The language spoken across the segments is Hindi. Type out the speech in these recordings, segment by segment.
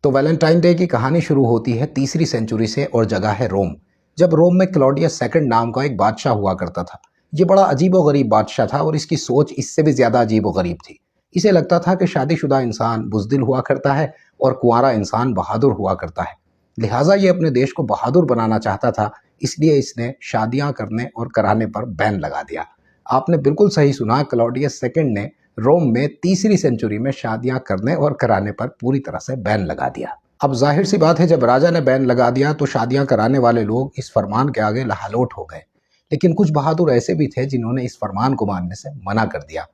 तो वैलेंटाइन डे की कहानी शुरू होती है तीसरी सेंचुरी से और जगह है रोम। जब रोम में क्लॉडियस सेकंड नाम का एक बादशाह हुआ करता था। ये बड़ा अजीबोगरीब बादशाह था और इसकी सोच इससे भी ज्यादा अजीबोगरीब थी। इसे लगता था कि शादीशुदा इंसान बुजदिल हुआ करता है और कुंवारा इंसान बहादुर हुआ करता है। लिहाजा ये अपने देश को बहादुर बनाना चाहता था, इसलिए इसने शादियां करने और कराने पर बैन लगा दिया। आपने बिल्कुल सही सुना, क्लॉडियस सेकंड ने रोम में तीसरी सेंचुरी में शादियां करने और कराने पर पूरी तरह से बैन लगा दिया। अब जाहिर सी बात है, जब राजा ने बैन लगा दिया तो शादियां कराने वाले लोग इस फरमान के आगे लहालोट हो गए। लेकिन कुछ बहादुर ऐसे भी थे जिन्होंने इस फरमान को मानने से मना कर दिया।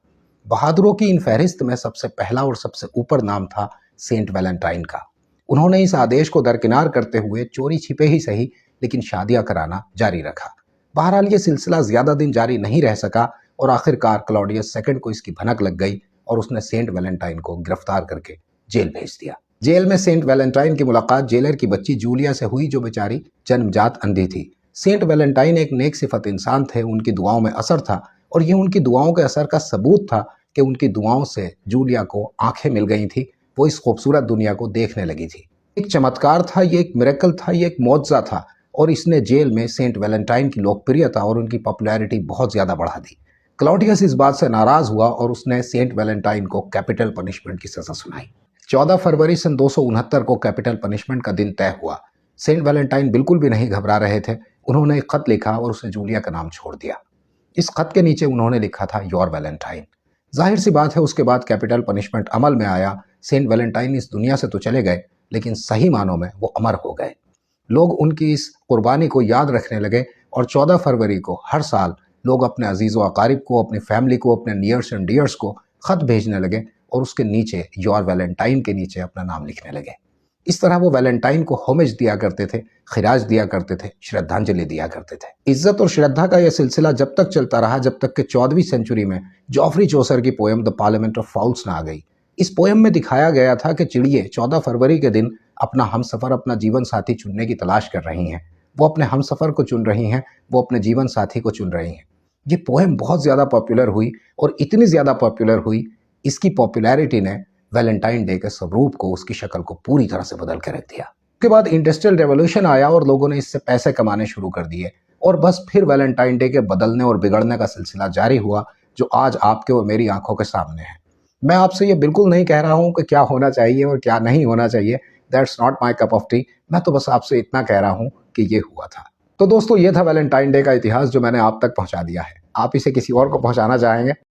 बहादुरों की इन फहरिस्त में सबसे पहला और सबसे ऊपर नाम था सेंट वैलेंटाइन का। उन्होंने इस आदेश को दरकिनार करते हुए चोरी छिपे ही सही लेकिन शादियां कराना जारी रखा। बहरहाल ये सिलसिला ज्यादा दिन जारी नहीं रह सका और आखिरकार क्लॉडियस सेकंड को इसकी भनक लग गई और उसने सेंट वैलेंटाइन को गिरफ्तार करके जेल भेज दिया। जेल में सेंट वैलेंटाइन की मुलाकात जेलर की बच्ची जूलिया से हुई, जो बेचारी जन्मजात अंधी थी। सेंट वैलेंटाइन एक नेक सिफत इंसान थे, उनकी दुआओं में असर था और ये उनकी दुआओं के असर का सबूत था कि उनकी दुआओं से जूलिया को आंखें मिल गई थी। वो इस खूबसूरत दुनिया को देखने लगी थी। एक चमत्कार था, ये एक मिरेकल था, ये एक मौजज़ा था और इसने जेल में सेंट वैलेंटाइन की लोकप्रियता और उनकी पॉपुलैरिटी बहुत ज्यादा बढ़ा दी। क्लॉडियस इस बात से नाराज हुआ और उसने सेंट वैलेंटाइन को कैपिटल पनिशमेंट की सजा सुनाई। 14 फरवरी सन 269 को कैपिटल पनिशमेंट का दिन तय हुआ। सेंट वैलेंटाइन बिल्कुल भी नहीं घबरा रहे थे। उन्होंने एक खत लिखा और उसे जूलिया का नाम छोड़ दिया। इस खत के नीचे उन्होंने लिखा था, योर वैलेंटाइन। जाहिर सी बात है, उसके बाद कैपिटल पनिशमेंट अमल में आया। सेंट वैलेंटाइन इस दुनिया से तो चले गए, लेकिन सही मानों में वो अमर हो गए। लोग उनकी इस कुर्बानी को याद रखने लगे और 14 फरवरी को हर साल लोग अपने अजीज़ व अकारिब को, अपनी फैमिली को, अपने नियर्स एंड डियर्स को खत भेजने लगे और उसके नीचे, योर वैलेंटाइन के नीचे अपना नाम लिखने लगे। इस तरह वो वैलेंटाइन को होमेज दिया करते थे, खिराज दिया करते थे, श्रद्धांजलि दिया करते थे। इज्जत और श्रद्धा का यह सिलसिला जब तक चलता रहा, जब तक कि 14वीं सेंचुरी में जॉफरी चौसर की poem the parliament of fowls ना आ गई। इस पोएम में दिखाया गया था कि चिड़िए 14 फरवरी के दिन अपना हमसफर, अपना जीवन साथी चुनने की तलाश कर रही हैं। वो अपने हमसफर को चुन रही हैं, वो अपने जीवन साथी को चुन रही हैं। ये पोएम बहुत ज़्यादा पॉपुलर हुई और इतनी ज़्यादा पॉपुलर हुई, इसकी पॉपुलैरिटी ने वैलेंटाइन डे के स्वरूप को, उसकी शक्ल को पूरी तरह से बदल के रख दिया। उसके बाद इंडस्ट्रियल रेवोल्यूशन आया और लोगों ने इससे पैसे कमाने शुरू कर दिए और बस फिर वैलेंटाइन डे के बदलने और बिगड़ने का सिलसिला जारी हुआ, जो आज आपके और मेरी आंखों के सामने है। मैं आपसे ये बिल्कुल नहीं कह रहा हूं कि क्या होना चाहिए और क्या नहीं होना चाहिए। That's not my cup of T. मैं तो बस आपसे इतना कह रहा हूं कि ये हुआ था। तो दोस्तों, ये था वैलेंटाइन डे का इतिहास जो मैंने आप तक पहुंचा दिया है। आप इसे किसी और को पहुंचाना चाहेंगे